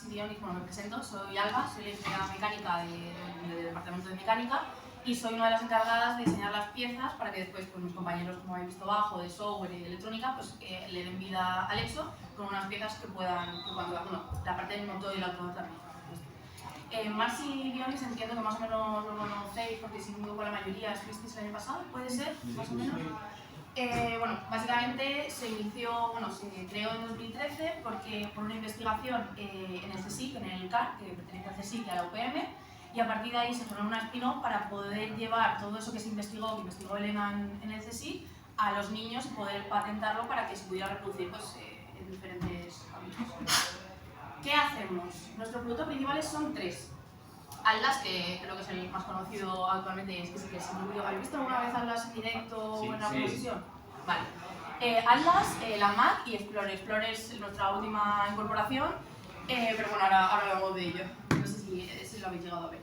Dionis, bueno, me presento, soy Alba, soy la ingeniera mecánica del departamento de mecánica y soy una de las encargadas de diseñar las piezas para que después pues, mis compañeros, como habéis visto abajo, de software y de electrónica, pues le den vida al EXO con unas piezas que puedan bueno, la parte del motor y la auto también. Mars y Dionis entiendo que más o menos lo conocéis porque si no con la mayoría estuvisteis el año pasado, ¿puede ser? Más o menos. Bueno, básicamente se creó en 2013 porque por una investigación en el CSIC, en el CAR, que pertenece al CSIC y a la UPM, y a partir de ahí se formó una spin-off para poder llevar todo eso que investigó Elena en el CSIC, a los niños y poder patentarlo para que se pudiera reproducir pues, en diferentes ámbitos. ¿Qué hacemos? Nuestros productos principales son tres. Atlas, que creo que es el más conocido actualmente, es que sí que es muy... ¿Habéis visto alguna vez Atlas en directo o en alguna sesión? Vale. Atlas, la Mac y Explorer. Explorer es nuestra última incorporación, pero bueno, ahora hablamos de ello. No sé si lo habéis llegado a ver.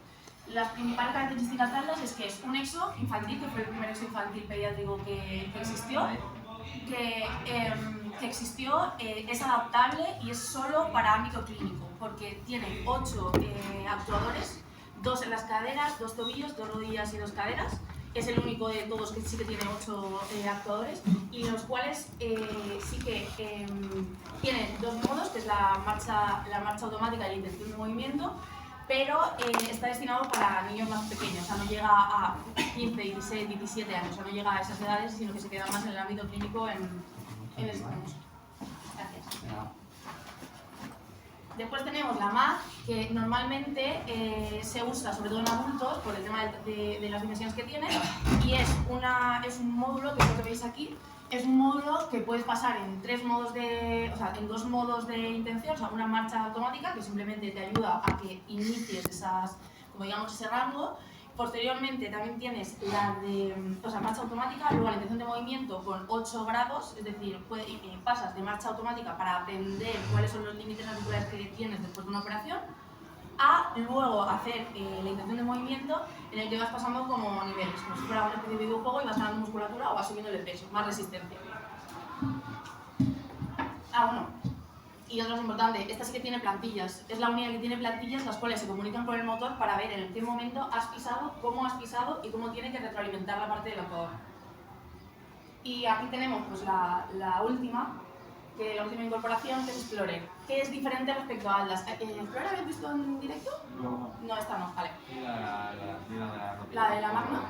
Las principales características de Atlas es que es un EXO infantil, que fue el primer EXO infantil pediátrico que existió, es adaptable y es solo para ámbito clínico, porque tiene 8 actuadores, 2 en las caderas, 2 tobillos, 2 rodillas y 2 caderas. Es el único de todos que sí que tiene 8 actuadores, y los cuales sí que tienen 2 modos, que es la marcha automática y la intención de movimiento, pero está destinado para niños más pequeños, o sea, no llega a 15, 16, 17 años, o sea, no llega a esas edades, sino que se queda más en el ámbito clínico en ese momento. Gracias. Después tenemos la Mac, que normalmente se usa sobre todo en adultos por el tema de las dimensiones que tiene, y es un módulo, que es lo que veis aquí. Es un módulo que puedes pasar en en 2 modos de intención, o sea, una marcha automática que simplemente te ayuda a que inicies ese rango. Posteriormente también tienes marcha automática, luego la intención de movimiento con 8 grados, es decir, pasas de marcha automática para aprender cuáles son los límites articulares que tienes después de una operación, a luego hacer la intención de movimiento en el que vas pasando como niveles, como si fuera una especie de videojuego y vas ganando musculatura o vas subiendo el peso, más resistencia. Bueno, y otra cosa importante, esta sí que tiene plantillas, es la única que tiene plantillas las cuales se comunican con el motor para ver en qué momento has pisado, cómo has pisado y cómo tiene que retroalimentar la parte del motor. Y aquí tenemos pues, la última incorporación, que es Explorer, que es diferente respecto a Atlas. ¿Explorer habéis visto en directo? No, esta no, vale. La de la Magna,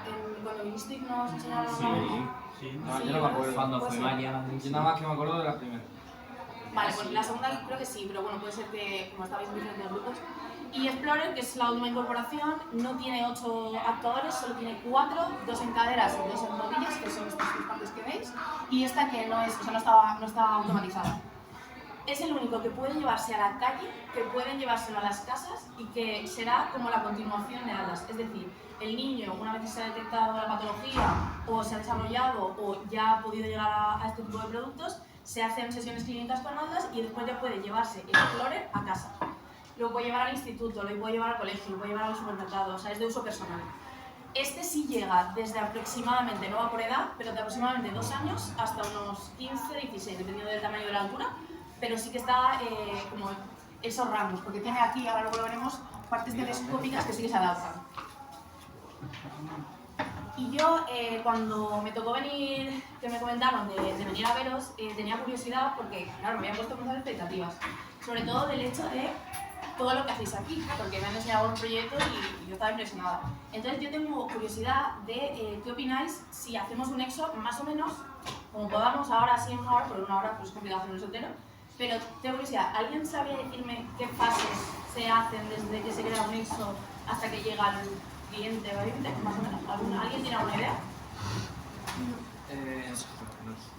cuando vinisteis nos enseñaron la Magna. Sí, yo no me acuerdo cuándo fue Maya. Yo nada más que me acuerdo de la primera. Vale, pues la segunda creo que sí, pero bueno, puede ser que como estabais en diferentes grupos. Y Explorer, que es la última incorporación, no tiene 8 actuadores, solo tiene 4, 2 en caderas y 2 en rodillas, que son estas 3 partes que veis, y esta que no está automatizada. Es el único que puede llevarse a la calle, que pueden llevárselo a las casas y que será como la continuación de Atlas. Es decir, el niño, una vez que se ha detectado la patología o se ha desarrollado o ya ha podido llegar a este tipo de productos, se hacen sesiones clínicas con Atlas y después ya puede llevarse el Explorer a casa. Lo puede llevar al instituto, lo puede llevar al colegio, lo puede llevar al supermercado, o sea, es de uso personal. Este sí llega desde aproximadamente, no va por edad, pero de aproximadamente 2 años hasta unos 15, 16, dependiendo del tamaño de la altura, pero sí que está como esos rangos, porque tiene aquí, ahora luego lo veremos, partes telescópicas que sí que se adaptan. Y yo, cuando me tocó venir, que me comentaron de venir a veros, tenía curiosidad porque, claro, me había puesto muchas expectativas, sobre todo del hecho de todo lo que hacéis aquí, porque me han enseñado unos proyectos y yo estaba impresionada. Entonces yo tengo curiosidad de qué opináis si hacemos un EXO más o menos, como podamos ahora así en una hora, porque una hora pues, es complicado hacer un EXO entero, pero tengo curiosidad, ¿alguien sabría decirme qué fases se hacen desde que se crea un EXO hasta que llega al cliente o cliente, más o menos? ¿Alguien tiene alguna idea?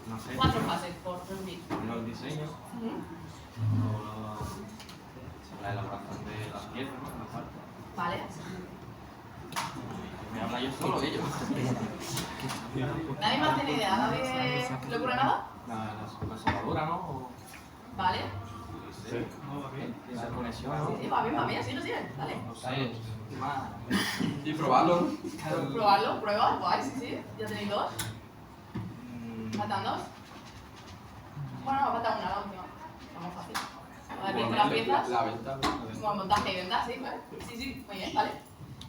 No sé. 4 fases, por resumir. Los diseños, la elaboración de las piezas, ¿no? La parte. Vale. Me habla yo solo de ello. ¿Nadie más tiene idea? ¿Nadie le ocurre nada? La soldadura, ¿no? Vale. Sí. La conexión, ¿no? Sí, va bien, sí, dale. No sé. Y probarlo. Probarlo, prueba, guay, sí. ¿Ya tenéis 2? ¿Faltan 2? Bueno, falta una, la última. Vamos fácil. Vale, con las piezas. La venta. Como montaje y venta, sí, ¿vale? Sí, muy bien, ¿vale?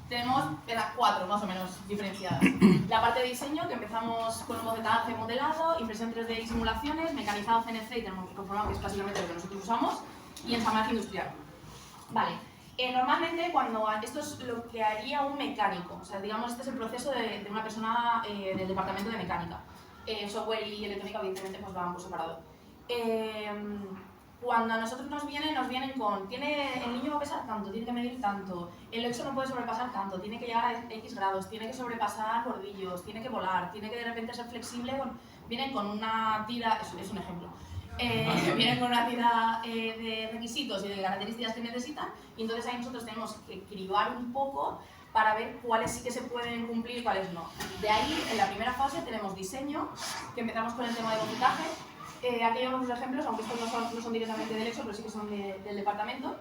Tenemos las 4 más o menos diferenciadas. La parte de diseño, que empezamos con un bocetaje modelado, impresión 3D y simulaciones, mecanizado CNC y tenemos conformado, que es básicamente lo que nosotros usamos, y ensamblaje industrial. Vale. Normalmente, esto es lo que haría un mecánico, o sea, digamos, este es el proceso de una persona del departamento de mecánica. Software y electrónica, evidentemente, pues van por separado. Cuando a nosotros nos vienen con, el niño va a pesar tanto, tiene que medir tanto, el EXO no puede sobrepasar tanto, tiene que llegar a X grados, tiene que sobrepasar bordillos, tiene que volar, tiene que de repente ser flexible, vienen con una tira, es un ejemplo, vienen con una tira de requisitos y de características que necesitan, y entonces ahí nosotros tenemos que cribar un poco para ver cuáles sí que se pueden cumplir y cuáles no. De ahí, en la primera fase tenemos diseño, que empezamos con el tema de bocetaje. Aquí hay unos ejemplos, aunque estos no son directamente del EXO, pero sí que son del departamento.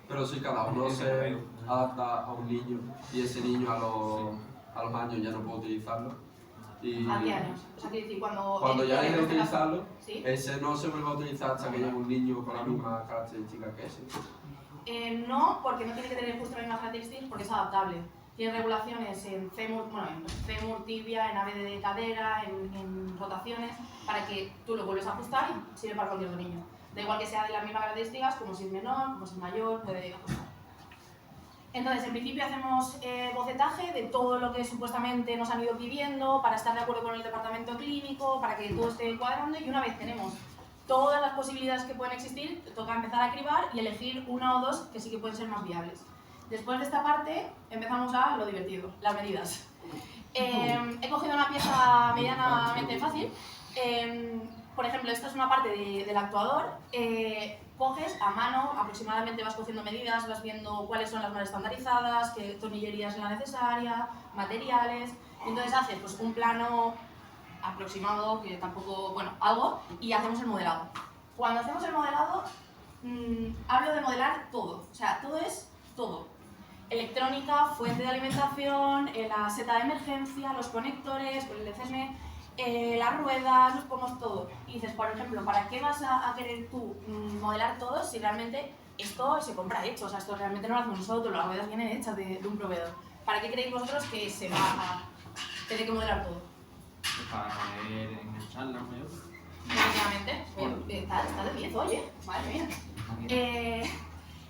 Pero si cada uno se adapta a un niño y ese niño a los años ya no puede utilizarlo. Y ¿A qué años? O sea, quiere decir, cuando ya deje de utilizarlo, ¿sí? ese no se vuelve a utilizar hasta que llegue un niño con la misma característica que ese. No, porque no tiene que tener justo las mismas características porque es adaptable. Tiene regulaciones en fémur, tibia, en ave de cadera, en rotaciones, para que tú lo vuelves a ajustar y sirve para cualquier otro niño. Da igual que sea de las mismas características, como si es menor, como si es mayor, puede ajustar. Entonces, en principio hacemos bocetaje de todo lo que supuestamente nos han ido pidiendo para estar de acuerdo con el departamento clínico, para que todo esté cuadrando, y una vez tenemos todas las posibilidades que pueden existir, toca empezar a cribar y elegir una o dos que sí que pueden ser más viables. Después de esta parte empezamos a lo divertido, las medidas. He cogido una pieza medianamente fácil. Por ejemplo, esta es una parte del actuador. Coges a mano, aproximadamente vas cogiendo medidas, vas viendo cuáles son las más estandarizadas, qué tornillería es la necesaria, materiales. Y entonces haces pues, un plano aproximado, que tampoco, bueno, algo, y hacemos el modelado. Cuando hacemos el modelado, hablo de modelar todo, o sea, todo es todo. Electrónica, fuente de alimentación, la seta de emergencia, los conectores, el CSM, las ruedas, los pomos, todo. Y dices, por ejemplo, ¿para qué vas a querer tú modelar todo si realmente esto se compra hecho? O sea, esto realmente no lo hacemos nosotros, las ruedas vienen hechas de un proveedor. ¿Para qué creéis vosotros que se va a tener que modelar todo? Para poder engancharla, ¿no? Efectivamente. Está de 10, oye, madre mía.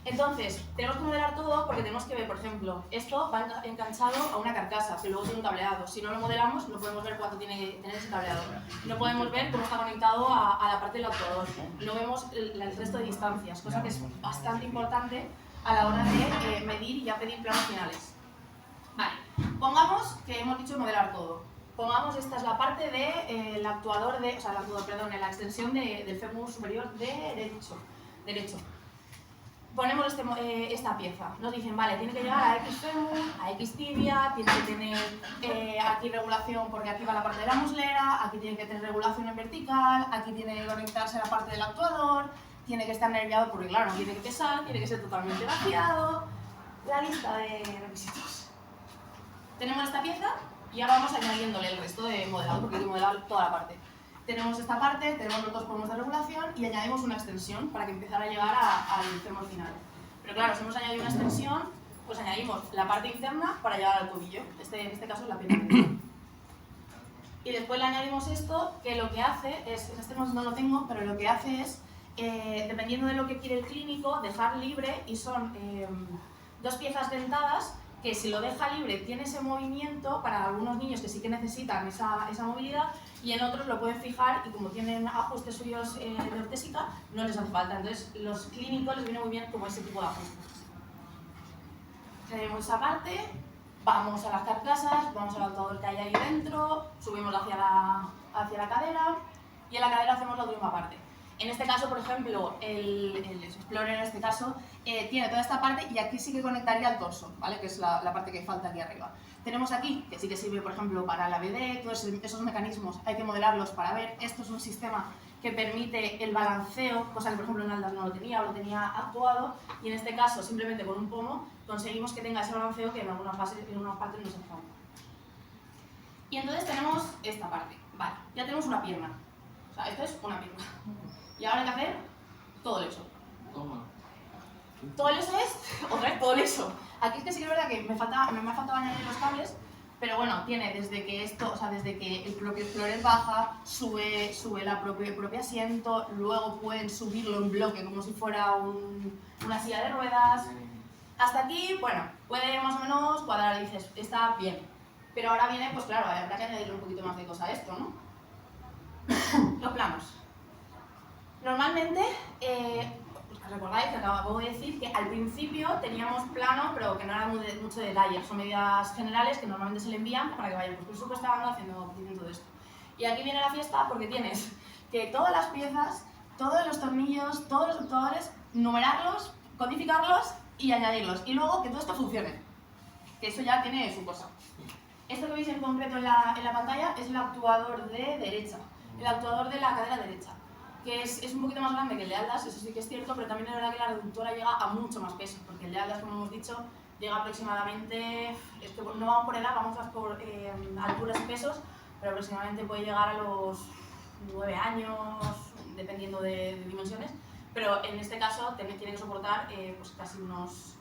Entonces, tenemos que modelar todo porque tenemos que ver, por ejemplo, esto va enganchado a una carcasa que luego tiene un cableado. Si no lo modelamos, no podemos ver cuánto tiene que tener ese cableado. No podemos ver cómo está conectado a la parte del actuador. No vemos el resto de distancias, cosa que es bastante importante a la hora de medir y ya pedir planos finales. Vale, pongamos que hemos dicho modelar todo. Pongamos, esta es la parte del actuador, la extensión del fémur superior derecho. Ponemos esta pieza, nos dicen, vale, tiene que llegar a X fémur, a X tibia, tiene que tener aquí regulación porque aquí va la parte de la muslera, aquí tiene que tener regulación en vertical, aquí tiene que conectarse la parte del actuador, tiene que estar nerviado porque claro, no tiene que pesar, tiene que ser totalmente vaciado, la lista de requisitos. Tenemos esta pieza y ahora vamos añadiéndole el resto de modelado porque hay que modelar toda la parte. Tenemos esta parte, tenemos los dos pomos de regulación y añadimos una extensión para que empezara a llegar al fémur final. Pero claro, si hemos añadido una extensión, pues añadimos la parte interna para llegar al tobillo. En este caso es la pierna derecha. Y después le añadimos esto, que lo que hace es, este no lo tengo, pero lo que hace es, dependiendo de lo que quiere el clínico, dejar libre, y son dos piezas dentadas que si lo deja libre tiene ese movimiento para algunos niños que sí que necesitan esa movilidad, y en otros lo pueden fijar y como tienen ajustes suyos de ortésica no les hace falta. Entonces los clínicos les viene muy bien como ese tipo de ajustes. Tenemos esa parte, vamos a las carcasas, vamos al actuador que hay ahí dentro, subimos hacia la cadera y en la cadera hacemos la última parte. En este caso, por ejemplo, el Explorer en este caso tiene toda esta parte y aquí sí que conectaría al torso, ¿vale? Que es la parte que falta aquí arriba. Tenemos aquí, que sí que sirve, por ejemplo, para la BD, todos esos mecanismos hay que modelarlos para ver. Esto es un sistema que permite el balanceo, cosa que, por ejemplo, en Aldas no lo tenía, o lo tenía actuado, y en este caso, simplemente con un pomo, conseguimos que tenga ese balanceo que en algunas partes no se hace falta. Y entonces tenemos esta parte, vale, ya tenemos una pierna. O sea, esto es una pierna. Y ahora hay que hacer todo el EXO. Toma. Todo el eso es, otra vez todo el eso. Aquí es que sí que es verdad que me ha faltado añadir los cables, pero bueno, tiene desde que esto, o sea, desde que el propio explorer baja, sube el propio asiento, luego pueden subirlo en bloque como si fuera una silla de ruedas. Hasta aquí, bueno, puede más o menos cuadrar, dices, está bien. Pero ahora viene, pues claro, habrá que añadirle un poquito más de cosa a esto, ¿no? Los planos. Normalmente, recordáis que acabo de decir que al principio teníamos planos, pero que no eran mucho detalle, son medidas generales que normalmente se le envían para que vayan pues, presupuestando, haciendo todo esto. Y aquí viene la fiesta porque tienes que todas las piezas, todos los tornillos, todos los actuadores, numerarlos, codificarlos y añadirlos. Y luego que todo esto funcione, que eso ya tiene su cosa. Esto que veis en concreto en la pantalla es el actuador de derecha, el actuador de la cadera derecha, que es un poquito más grande que el de Atlas, eso sí que es cierto, pero también es verdad que la reductora llega a mucho más peso, porque el de Atlas, como hemos dicho, llega aproximadamente, es que no vamos por edad, vamos por alturas y pesos, pero aproximadamente puede llegar a los 9 años, dependiendo de dimensiones, pero en este caso tiene que soportar pues casi unos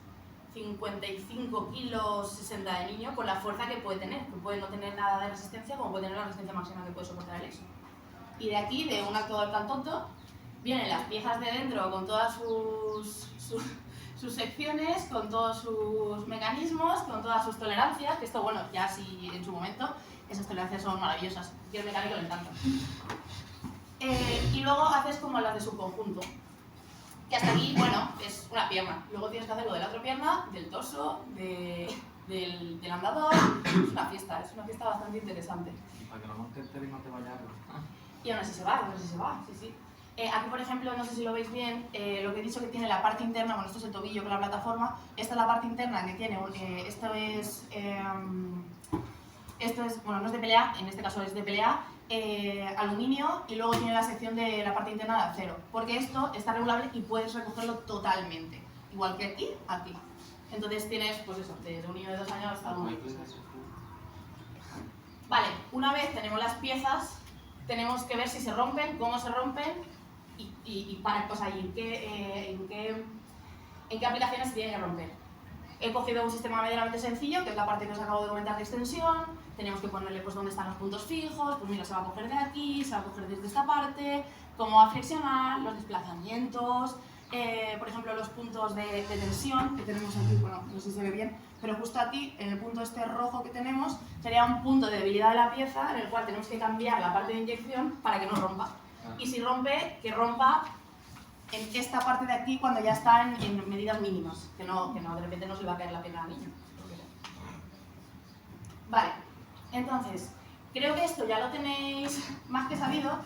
55 kilos 60 de niño con la fuerza que puede tener, que puede no tener nada de resistencia como puede tener la resistencia máxima que puede soportar el EXO. Y de aquí, de un actuador tan tonto, vienen las piezas de dentro con todas sus secciones, con todos sus mecanismos, con todas sus tolerancias, que esto, bueno, ya si en su momento esas tolerancias son maravillosas, que el mecánico le encanta. Y luego haces como las de subconjunto, que hasta aquí, bueno, es una pierna. Luego tienes que hacer lo de la otra pierna, del torso, del andador. Es una fiesta bastante interesante. Para que lo montes entero y no te vayas. Y aún así se va, sí, sí. Aquí, por ejemplo, no sé si lo veis bien, lo que he dicho que tiene la parte interna, bueno, esto es el tobillo con la plataforma, esta es la parte interna que tiene, esto es, bueno, no es de pelea, en este caso es de pelea, aluminio, y luego tiene la sección de la parte interna de acero, porque esto está regulable y puedes recogerlo totalmente, igual que aquí. Entonces tienes, pues eso, desde un niño de 2 años hasta un niño. Vale, una vez tenemos las piezas, tenemos que ver si se rompen, cómo se rompen y para, pues ahí, en qué aplicaciones se tienen que romper. He cogido un sistema medianamente sencillo, que es la parte que os acabo de comentar de extensión. Tenemos que ponerle pues dónde están los puntos fijos, pues mira, se va a coger de aquí, se va a coger desde esta parte, cómo va a flexionar, los desplazamientos, por ejemplo los puntos de tensión que tenemos aquí, bueno, no sé si se ve bien, pero justo aquí, en el punto este rojo que tenemos, sería un punto de debilidad de la pieza en el cual tenemos que cambiar la parte de inyección para que no rompa. Y si rompe, que rompa en esta parte de aquí cuando ya está en medidas mínimas, que no de repente no se le va a caer la pierna al niño. Vale, entonces, creo que esto ya lo tenéis más que sabido,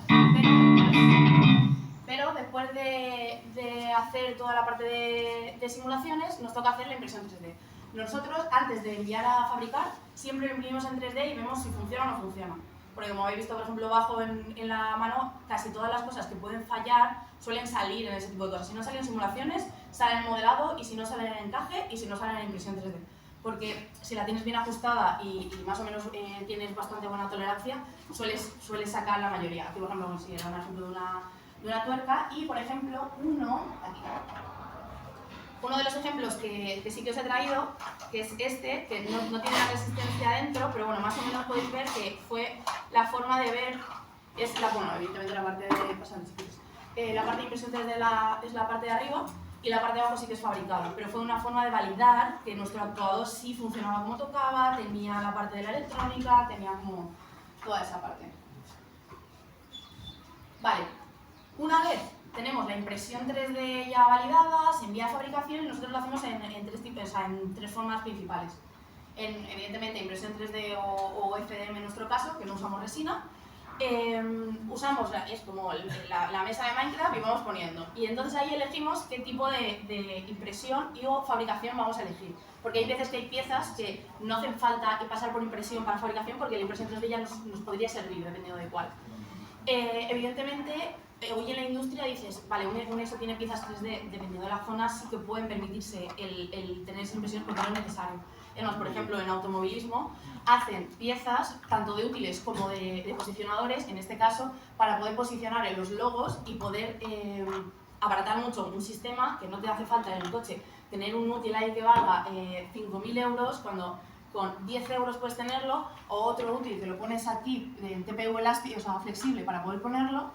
pero después de hacer toda la parte de simulaciones, nos toca hacer la impresión 3D. Nosotros, antes de enviar a fabricar, siempre lo imprimimos en 3D y vemos si funciona o no funciona. Porque como habéis visto, por ejemplo, abajo en la mano, casi todas las cosas que pueden fallar suelen salir en ese tipo de cosas. Si no salen en simulaciones, salen en modelado, y si no salen en encaje, y si no salen en impresión 3D. Porque si la tienes bien ajustada y más o menos tienes bastante buena tolerancia, sueles sacar la mayoría. Aquí, por ejemplo, si era un ejemplo de una tuerca, y por ejemplo, uno de los ejemplos que sí que os he traído, que es este, que no tiene la resistencia dentro, pero bueno, más o menos podéis ver que fue la forma de ver, bueno, evidentemente la parte de la parte de impresión 3D es la parte de arriba, y la parte de abajo sí que es fabricada, pero fue una forma de validar que nuestro actuador sí funcionaba como tocaba, tenía la parte de la electrónica, tenía como toda esa parte. Vale, una vez tenemos la impresión 3D ya validada, se envía a fabricación y nosotros lo hacemos en tres formas principales. Evidentemente, impresión 3D o FDM en nuestro caso, que no usamos resina. Usamos, es como la mesa de Minecraft y vamos poniendo. Y entonces ahí elegimos qué tipo de impresión o fabricación vamos a elegir. Porque hay veces que hay piezas que no hacen falta pasar por impresión para fabricación porque la impresión 3D ya nos podría servir, dependiendo de cuál. Evidentemente, hoy en la industria dices, vale, un EXO tiene piezas 3D, dependiendo de la zona, sí que pueden permitirse el tener esa impresión porque no es necesario. Además, por ejemplo, en automovilismo hacen piezas tanto de útiles como de posicionadores, en este caso, para poder posicionar en los logos y poder abaratar mucho un sistema que no te hace falta en el coche tener un útil ahí que valga 5.000 euros cuando con 10 euros puedes tenerlo, o otro útil que lo pones aquí en TPU elástico, o sea, flexible para poder ponerlo,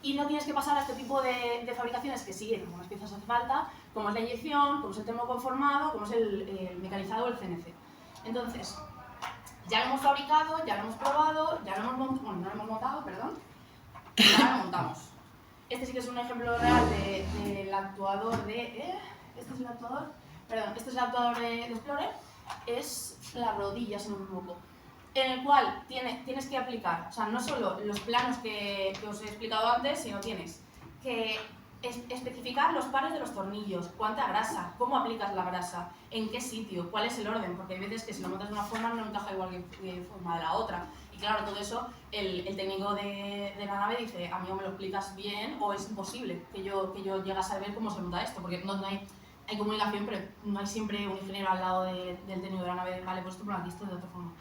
y no tienes que pasar a este tipo de fabricaciones que sí, en algunas piezas hace falta, como es la inyección, como es el termoconformado, como es el mecanizado o el CNC. Entonces, ya lo hemos fabricado, ya lo hemos probado, ya lo hemos montado, bueno, no lo hemos montado, perdón, ya lo montamos. Este sí que es un ejemplo real del actuador de... este es el actuador, perdón, este es el actuador de Explorer, es la rodilla, si no me equivoco, en el cual tienes que aplicar, o sea, no solo los planos que os he explicado antes, sino tienes que especificar los pares de los tornillos, cuánta grasa, cómo aplicas la grasa, en qué sitio, cuál es el orden, porque hay veces que si lo montas de una forma no encaja igual que forma de la otra. Y claro, todo eso el técnico de la nave dice, a mí o me lo explicas bien o es imposible que yo llegue a saber cómo se monta esto, porque no hay comunicación, pero no hay siempre un ingeniero al lado del técnico de la nave, vale, pues esto por aquí, esto de otra forma.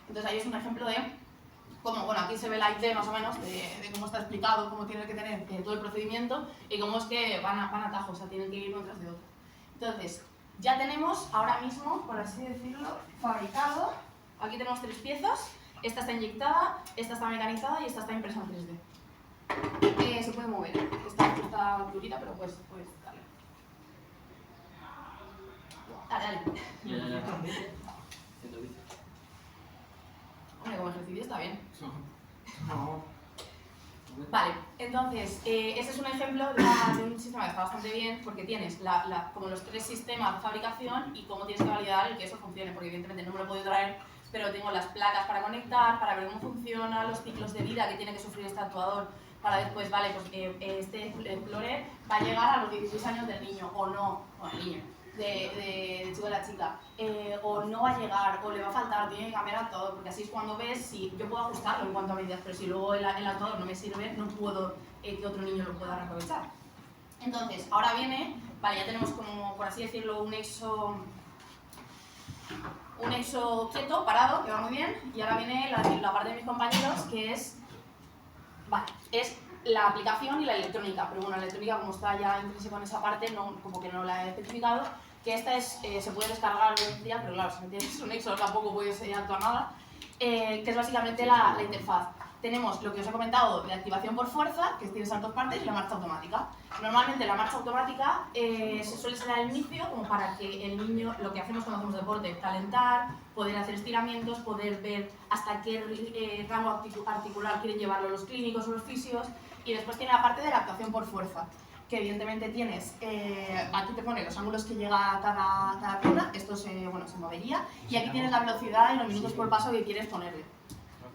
Entonces ahí es un ejemplo de cómo, bueno, aquí se ve la IT más o menos, de cómo está explicado, cómo tiene que tener todo el procedimiento y cómo es que van a tajo, o sea, tienen que ir uno tras de otro. Entonces, ya tenemos ahora mismo, por así decirlo, fabricado, aquí tenemos 3 piezas, esta está inyectada, esta está mecanizada y esta está impresa en 3D. Se puede mover, está durita, pero pues darle. Dale. Hombre, como ejercicio está bien. Vale, entonces, ese es un ejemplo de un sistema que está bastante bien porque tienes como los 3 sistemas de fabricación y cómo tienes que validar el que eso funcione, porque evidentemente no me lo he podido traer, pero tengo las placas para conectar, para ver cómo funciona, los ciclos de vida que tiene que sufrir este actuador para después, vale, pues este Explorer va a llegar a los 16 años del niño, o no, o el niño, de chico de la chica, o no va a llegar, o le va a faltar, tiene que cambiar todo, porque así es cuando ves si yo puedo ajustarlo en cuanto a medidas, pero si luego el actuador no me sirve, no puedo que otro niño lo pueda reaprovechar. Entonces, ahora viene, vale, ya tenemos como, por así decirlo, un exo quieto, parado, que va muy bien, y ahora viene la parte de mis compañeros, que es, vale, es la aplicación y la electrónica, pero bueno, la electrónica como está ya intrínseca en esa parte, como que no la he especificado, que esta se puede descargar hoy en día, pero claro, si no tienes un Exo tampoco puedes actuar nada, que es básicamente la interfaz. Tenemos lo que os he comentado de activación por fuerza, que tiene esas 2 partes, y la marcha automática. Normalmente la marcha automática se suele ser al inicio, como para que el niño, lo que hacemos cuando hacemos deporte, calentar, poder hacer estiramientos, poder ver hasta qué rango articular quieren llevarlo los clínicos o los fisios, y después tiene la parte de la actuación por fuerza, que evidentemente tienes, aquí te pone los ángulos que llega cada pierna, esto se movería, y aquí tienes la velocidad y los minutos por paso que quieres ponerle.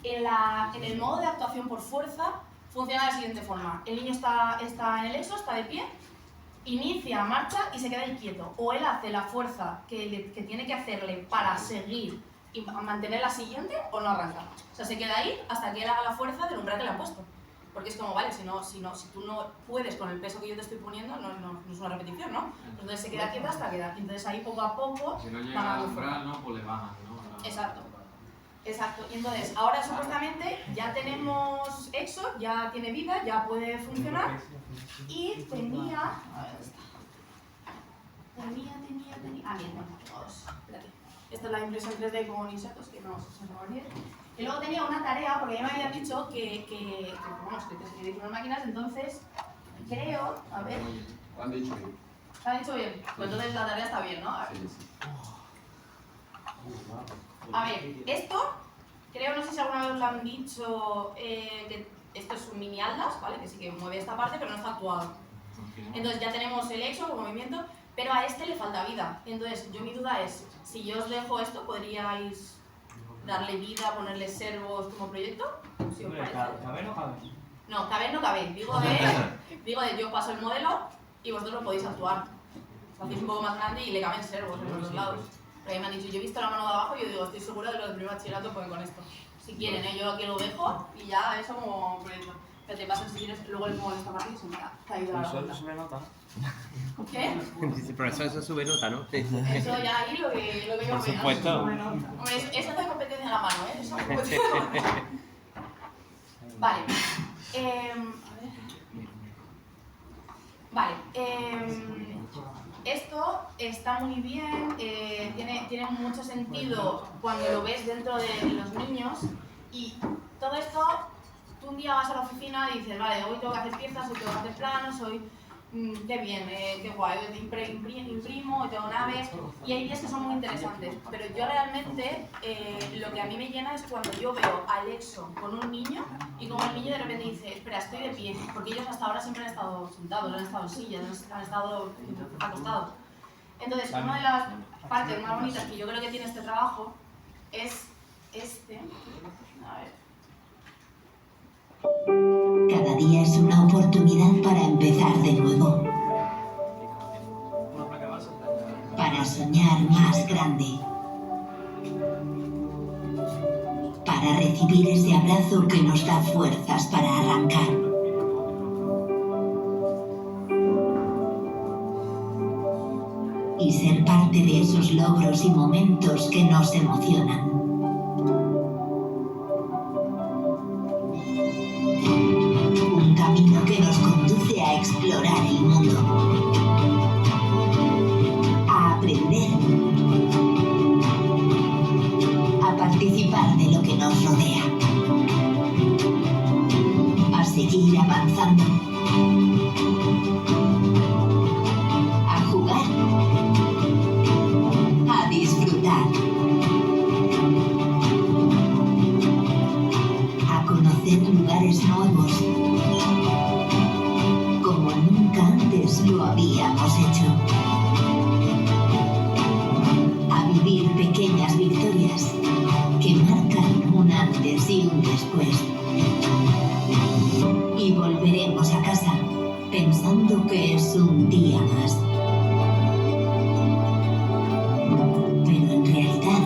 En el modo de actuación por fuerza funciona de la siguiente forma: el niño está en el Exo, está de pie, inicia marcha y se queda ahí quieto, o él hace la fuerza que tiene que hacerle para seguir y mantener la siguiente, o no arranca. O sea, se queda ahí hasta que él haga la fuerza del umbral que le ha puesto. Porque es como, vale, si tú no puedes con el peso que yo te estoy poniendo, no es una repetición, ¿no? Entonces se queda quieto hasta quedar. Entonces ahí poco a poco... Si no llega al umbral, ¿no? Pues le bajan, ¿no? Exacto. Exacto. Y entonces, ahora supuestamente ya tenemos Exo, ya tiene vida, ya puede funcionar. Y tenía... A ver, ¿dónde está? Tenía... Ah, bien, vamos. Espérate. Esta es la impresión 3D con insertos, que no se me olvide. Y luego tenía una tarea, porque ya me habían dicho que te dicen unas máquinas, entonces creo, a ver... Lo han dicho bien. ¿Lo han dicho bien? Pues entonces la tarea está bien, ¿no? A ver, a ver, esto, creo, no sé si alguna vez os lo han dicho, que esto es un mini Atlas, ¿vale? Que sí que mueve esta parte, pero no está actuado. Entonces ya tenemos el Exo, el movimiento, pero a este le falta vida. Entonces, mi duda es, si yo os dejo esto, ¿podríais darle vida, ponerle servos como proyecto? ¿Sí os parece? ¿Cabe o no cabe? No, cabe no cabe. Digo de yo paso el modelo y vosotros lo podéis actuar. Lo hacéis un poco más grande y le caben servos en los dos lados. Pero ahí me han dicho, yo he visto la mano de abajo y yo digo, estoy segura de lo del primer bachillerato pueden con esto. Si quieren, yo aquí lo dejo y ya eso como proyecto. Pero te paso si quieres, luego le pongo esta parte y se me ha caído la vuelta. Eso sube nota. ¿Qué? Dice, pero eso sube nota, ¿no? Eso ya ahí lo que yo vea. Por supuesto. Hombre, eso no hay competencia en la mano, ¿eh? Eso no hay competencia en la mano. Vale. A ver. Vale, esto está muy bien, tiene mucho sentido cuando lo ves dentro de los niños y todo esto, tú un día vas a la oficina y dices, vale, hoy tengo que hacer piezas, hoy tengo que hacer planos, hoy qué bien, qué guay, hoy imprimo, hoy tengo naves y hay días que son muy interesantes, pero yo realmente lo que a mí me llena es cuando yo veo a Alexo con un niño y como el niño de repente dice, espera, estoy de pie, porque ellos hasta ahora siempre han estado sentados, han estado en sillas, han estado acostados. Entonces, una de las partes más bonitas que yo creo que tiene este trabajo es este. A ver. Cada día es una oportunidad para empezar de nuevo. Para soñar más grande. Para recibir ese abrazo que nos da fuerzas para arrancar. Y ser parte de esos logros y momentos que nos emocionan. Un camino que nos conduce a explorar el mundo. A aprender. A participar de lo que nos rodea. A seguir avanzando. A jugar. A disfrutar. A conocer lugares nuevos, como nunca antes lo habíamos hecho. A vivir pequeñas victorias que marcan un antes y un después. Y volveremos a casa pensando que es un día más. Pero en realidad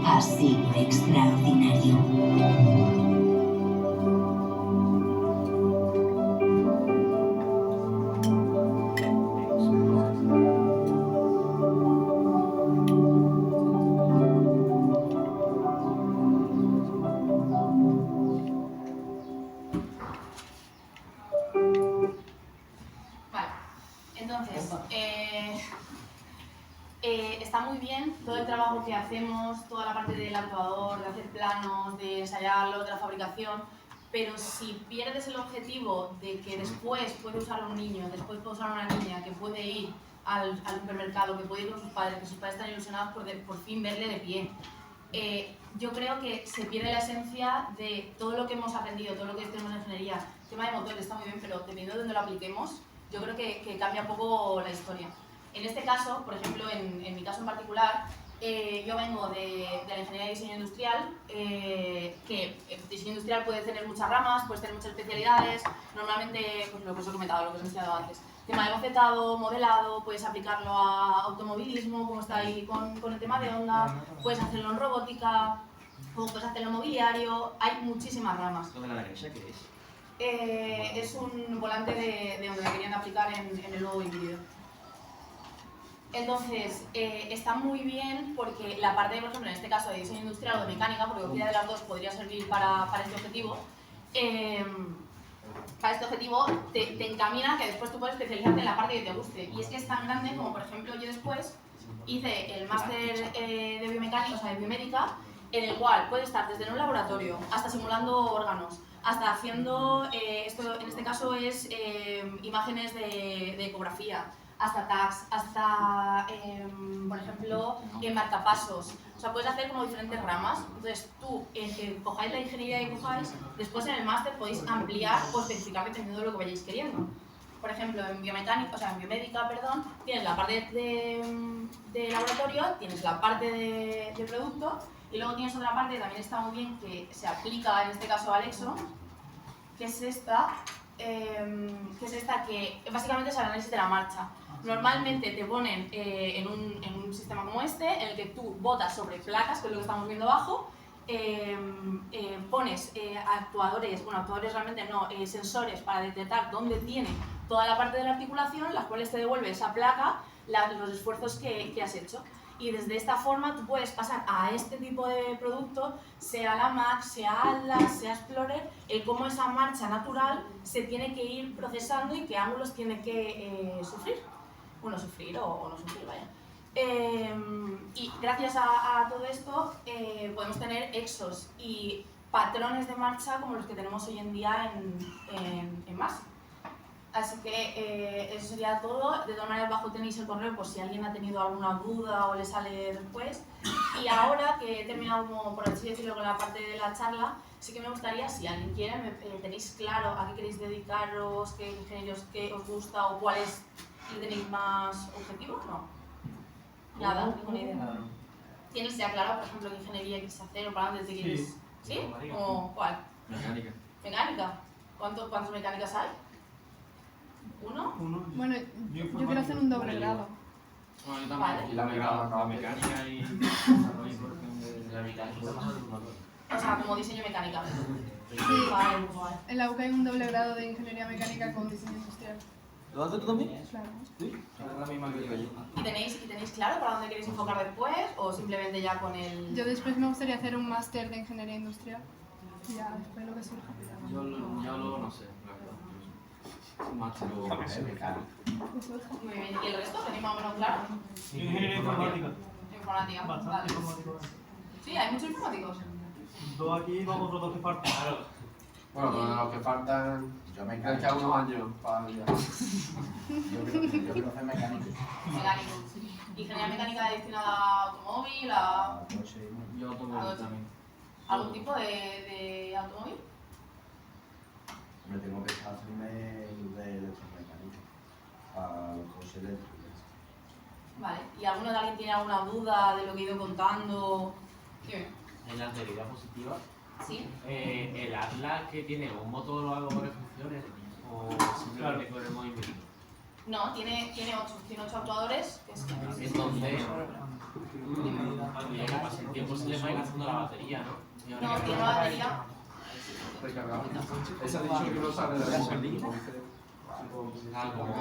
ha sido extraordinario. Vale, entonces, está muy bien todo el trabajo que hacemos, toda la parte del actuador, de hacer planos, de ensayarlo, de la fabricación, pero si pierdes el objetivo de que después puede usar un niño, después puede usar una niña, que puede ir al supermercado, que puede ir con sus padres, que sus padres están ilusionados por fin verle de pie, yo creo que se pierde la esencia de todo lo que hemos aprendido, todo lo que tenemos en ingeniería. El tema de motor está muy bien, pero dependiendo de dónde lo apliquemos, yo creo que cambia un poco la historia. En este caso, por ejemplo, en mi caso en particular, yo vengo de la ingeniería de diseño industrial, que el diseño industrial puede tener muchas ramas, puede tener muchas especialidades, normalmente, pues lo que os he comentado, lo que os he enseñado antes. Tema de bocetado, modelado, puedes aplicarlo a automovilismo, como está ahí con el tema de Honda, puedes hacerlo en robótica, o puedes hacerlo en mobiliario, hay muchísimas ramas. ¿Lo de la derecha qué es? Es un volante de donde la querían aplicar en el nuevo híbrido. Entonces, está muy bien porque la parte, por ejemplo, en este caso de diseño industrial o de mecánica, porque cualquiera de las dos podría servir para este objetivo, te encamina que después tú puedes especializarte en la parte que te guste. Y es que es tan grande como, por ejemplo, yo después hice el máster de biomecánica, o sea, de biomédica, en el cual puedes estar desde en un laboratorio hasta simulando órganos, hasta haciendo, esto en este caso es imágenes de ecografía, hasta tags, hasta, por ejemplo, marcapasos. O sea, puedes hacer como diferentes ramas. Entonces, tú, cojáis la ingeniería que cojáis, después en el máster podéis ampliar o especificar dependiendo de lo que vayáis queriendo. Por ejemplo, en biomecánica, o sea, en biomédica, perdón, tienes la parte de laboratorio, tienes la parte de producto, y luego tienes otra parte que también está muy bien, que se aplica en este caso a Alexo, que es esta, que básicamente es el análisis de la marcha. Normalmente te ponen en un sistema como este, en el que tú botas sobre placas, que es lo que estamos viendo abajo, pones actuadores realmente no, sensores para detectar dónde tiene toda la parte de la articulación, las cuales te devuelve esa placa los esfuerzos que has hecho. Y desde esta forma tú puedes pasar a este tipo de producto, sea la Max, sea Atlas, sea Explorer, el cómo esa marcha natural se tiene que ir procesando y qué ángulos tiene que sufrir. Bueno, sufrir o no sufrir, vaya. Y gracias a todo esto podemos tener exos y patrones de marcha como los que tenemos hoy en día en Mars. Así que eso sería todo. De todas maneras, abajo tenéis el correo por si alguien ha tenido alguna duda o le sale después. Y ahora que he terminado, como por así decirlo, con la parte de la charla, sí que me gustaría, si alguien quiere, tenéis claro a qué queréis dedicaros, qué ingenieros que os gusta o cuáles tenéis más objetivos, ¿no? Nada, ninguna idea. ¿Tienes ya claro, por ejemplo, qué ingeniería quieres hacer o para dónde te quieres? ¿Sí? ¿O cuál? Mecánica. ¿Mecánica? ¿Cuántas mecánicas hay? ¿Uno? Bueno, yo quiero hacer un doble grado. Bueno, yo Vale. también. Y la la mecánica y desarrollo y producción de la mecánica. O sea, como diseño mecánica. Sí, Vale, vale. en la UCA hay un doble grado de ingeniería mecánica con diseño industrial. ¿Lo haces tú también? Claro. Sí. Es la misma que yo allí. ¿Y tenéis claro para dónde queréis enfocar después o simplemente ya con el...? Yo después me gustaría hacer un máster de ingeniería industrial. Y ya después lo que surja. Yo lo no sé, la verdad. Un máster o Lo que surja. Muy bien. ¿Y el resto? ¿Tenéis más o menos claro? Ingeniería informática. Informática. Bastante Vale. informático. Sí, hay muchos informáticos. Dos aquí y otros dos que faltan. Bueno, de los que faltan, Yo me hay que a unos años para ya. Yo quiero hacer mecánico. Mecánico. ¿Ingeniería mecánica destinada a automóvil, a yo automóvil también. algún tipo de automóvil? Me tengo que hacerme de electromecánica a los coches eléctricos. Vale. ¿Y alguno de alguien tiene alguna duda de lo que he ido contando? Dime. En la teoría positiva, ¿Sí? el Atlas que tiene un motor o algo para que funcione, o simplemente con el movimiento. No, tiene 8 actuadores. Que es Entonces, a medida que pasa el tiempo se le va a ir gastando la batería, ¿no? Y ahora No, que- tiene una batería. Recargado. Ese ha dicho que no sale de la gasolina. Ah, como-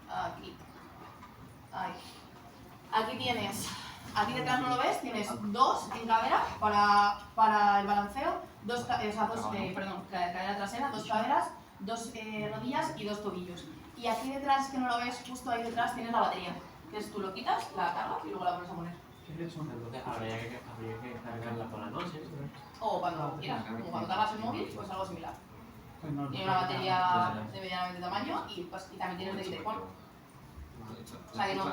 Aquí. Ahí. Aquí tienes. Aquí detrás no lo ves, tienes 2 en cadera para el balanceo, cadera trasera, 2 caderas, 2 rodillas y 2 tobillos. Y aquí detrás, que no lo ves, justo ahí detrás tienes la batería. Que es tú lo quitas, la cargas y luego la vuelves a poner. Entonces habría que cargarla por la noche. O cuando quieras, como cuando cargas el móvil, pues algo similar. Tiene una batería de medianamente tamaño y también tienes de lithium. O sea que no,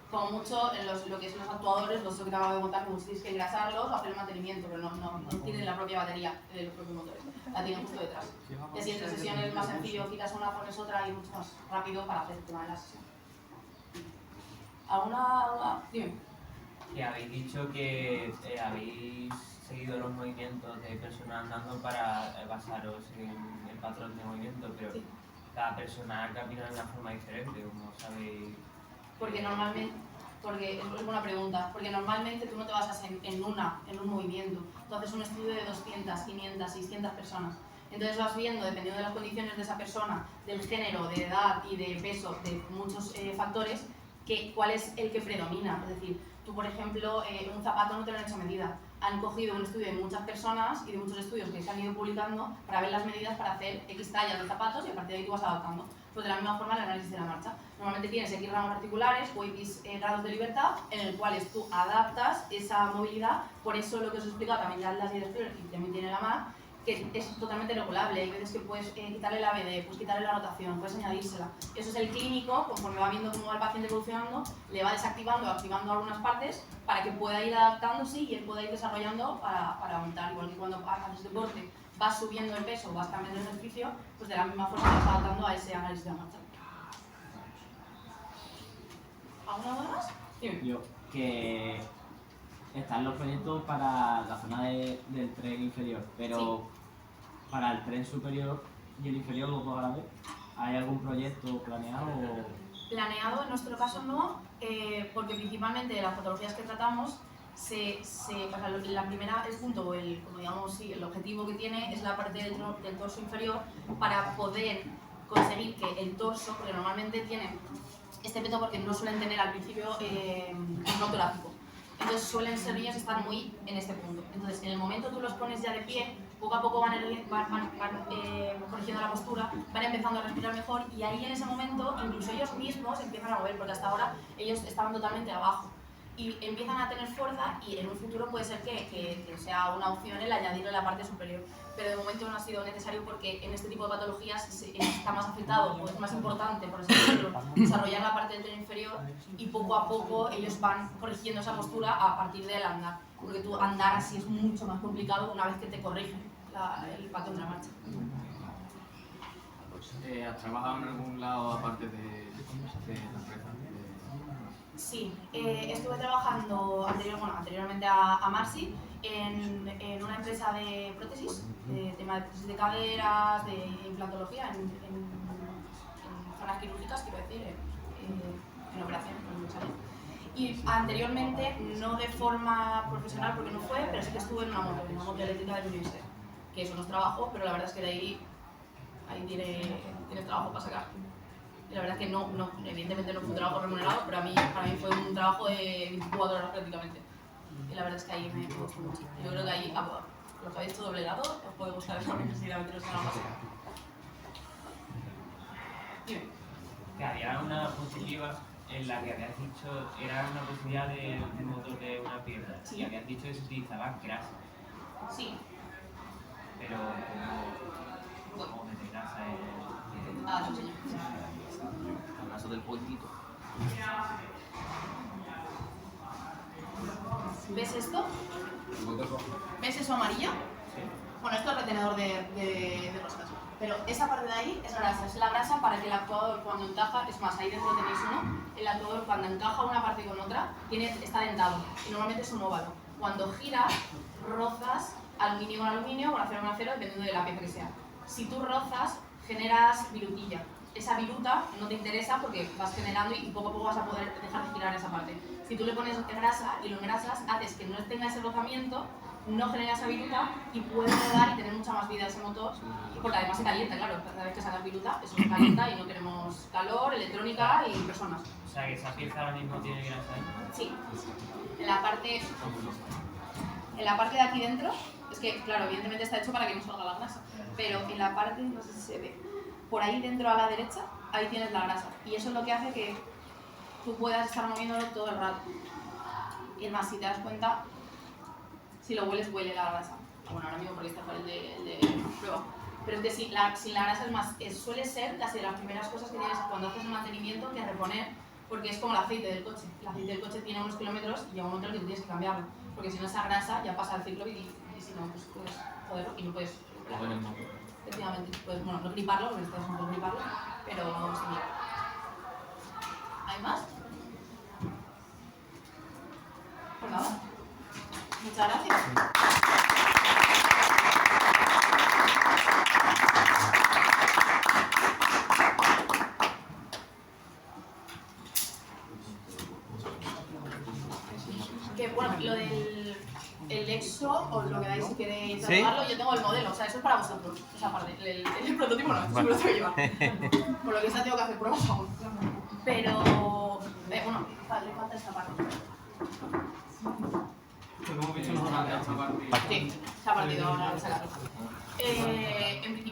como mucho en lo que son los actuadores, los que te acabo de contar, como tienes que engrasarlos o hacer el mantenimiento, pero no tienen la propia batería de los propios motores, la tienen justo detrás. Y así entre sesiones es más sencillo, quitas una, pones otra y mucho más rápido para hacer el tema de la sesión. ¿Alguna duda? Dime. Que habéis dicho que habéis seguido los movimientos de personas andando para basaros en el patrón de movimiento, pero Sí. cada persona camina de una forma diferente, como sabéis. Porque es buena pregunta, porque normalmente tú no te basas en un movimiento, tú haces un estudio de 200, 500, 600 personas, entonces vas viendo, dependiendo de las condiciones de esa persona, del género, de edad y de peso, de muchos factores, cuál es el que predomina. Es decir, tú por ejemplo, un zapato no te lo han hecho a medida, han cogido un estudio de muchas personas y de muchos estudios que se han ido publicando para ver las medidas para hacer X tallas de zapatos y a partir de ahí tú vas adaptando. Pues de la misma forma el análisis de la marcha. Normalmente tienes X ramos articulares o X grados de libertad en el cuales tú adaptas esa movilidad, por eso lo que os he explicado también de Atlas y de Explorer, y también tiene la MAC, que es totalmente regulable. Hay veces que puedes quitarle la BD, puedes quitarle la rotación, puedes añadírsela. Eso es el clínico, conforme va viendo cómo va el paciente evolucionando, le va desactivando o activando algunas partes para que pueda ir adaptándose y él pueda ir desarrollando para aumentar. Igual que cuando haces deporte, vas subiendo el peso, vas cambiando el ejercicio, pues de la misma forma vas adaptando a ese análisis de la marcha. ¿Alguna duda más? Dime. Yo, que están los proyectos para la zona del tren inferior, pero para el tren superior y el inferior, los dos a la vez, ¿hay algún proyecto planeado? Planeado en nuestro caso no, porque principalmente las patologías que tratamos, la primera es punto, el objetivo que tiene es la parte del torso inferior para poder conseguir que el torso, porque normalmente tienen este peto porque no suelen tener al principio no torácico. Entonces suelen ser niños que están muy en este punto. Entonces en el momento tú los pones ya de pie, poco a poco van corrigiendo la postura, van empezando a respirar mejor y ahí en ese momento incluso ellos mismos empiezan a mover, porque hasta ahora ellos estaban totalmente abajo. Y empiezan a tener fuerza y en un futuro puede ser que sea una opción el añadirle la parte superior. Pero de momento no ha sido necesario porque en este tipo de patologías está más afectado, o es más importante, por así decirlo, desarrollar la parte del tren inferior y poco a poco ellos van corrigiendo esa postura a partir del andar. Porque tú andar así es mucho más complicado una vez que te corrigen el patrón de la marcha. ¿Has trabajado en algún lado aparte de la empresa? Sí, estuve trabajando anteriormente a Marsi en una empresa de prótesis, de tema de prótesis de caderas, de implantología, en zonas quirúrgicas, quiero decir, en operaciones, no me sale. Y anteriormente, no de forma profesional porque no fue, pero sí que estuve en una moto eléctrica de Universal, que eso no es trabajo, pero la verdad es que de ahí tienes trabajo para sacar. Y la verdad es que evidentemente no fue un trabajo remunerado, pero para mí fue un trabajo de 24 horas prácticamente. Y la verdad es que ahí me gustó mucho. Yo creo que ahí, lo que habéis hecho doble grado, os puede gustar la universidad, meteros en la base. Dime. Que había una posibilidad en la que habías dicho, era una posibilidad de motor de una pierna, Sí. y habías dicho que se utilizaba grasa. Sí. Pero ¿cómo meter grasa en...? Ah, sí, señor. El caso del puentito. ¿Ves esto? ¿Ves eso amarillo? Sí. Bueno, esto es retenedor de roscas. Pero esa parte de ahí es la grasa para que el actuador cuando encaja, es más, ahí dentro tenéis uno, el actuador cuando encaja una parte con otra está dentado y normalmente es un óvalo. Cuando giras, rozas aluminio con aluminio, con acero con acero, dependiendo de la pieza que sea. Si tú rozas, generas virutilla. Esa viruta no te interesa porque vas generando y poco a poco vas a poder dejar de girar esa parte. Si tú le pones grasa y lo engrasas, haces que no tenga ese rozamiento, no genera esa viruta y puede rodar y tener mucha más vida ese motor, porque además se calienta, claro, cada vez que sacas viruta eso se calienta y no queremos calor, electrónica y personas. O sea, que esa pieza ahora mismo tiene grasa ahí. Sí, en la parte de aquí dentro, es que claro, evidentemente está hecho para que no salga la grasa, pero en la parte, no sé si se ve, por ahí dentro a la derecha, ahí tienes la grasa y eso es lo que hace que tú puedas estar moviéndolo todo el rato. Y es más, si te das cuenta, si lo hueles, huele la grasa. Bueno, ahora mismo porque está por el de prueba. Pero es que sin la grasa es más, suele ser casi de las primeras cosas que tienes cuando haces un mantenimiento que reponer, porque es como el aceite del coche. El aceite del coche tiene unos kilómetros y llega un momento en el que tienes que cambiarlo, porque si no esa grasa ya pasa el ciclo y si no, pues puedes joderlo y no puedes recuperarlo. Efectivamente, puedes, bueno, no griparlo, porque estás un poco griparlo, pero sí. ¿Hay más? Pues nada. Muchas gracias. Que bueno, lo del exo, os lo quedáis si queréis ¿Sí? probarlo, yo tengo el modelo, o sea, eso es para vosotros, esa parte, el prototipo no, eso me lo tengo que llevar. Por lo que sea tengo que hacer pruebas aún. Pero, bueno, le falta esta parte. Hemos visto nosotros esta parte. Sí, se ha partido ahora de sacarlo.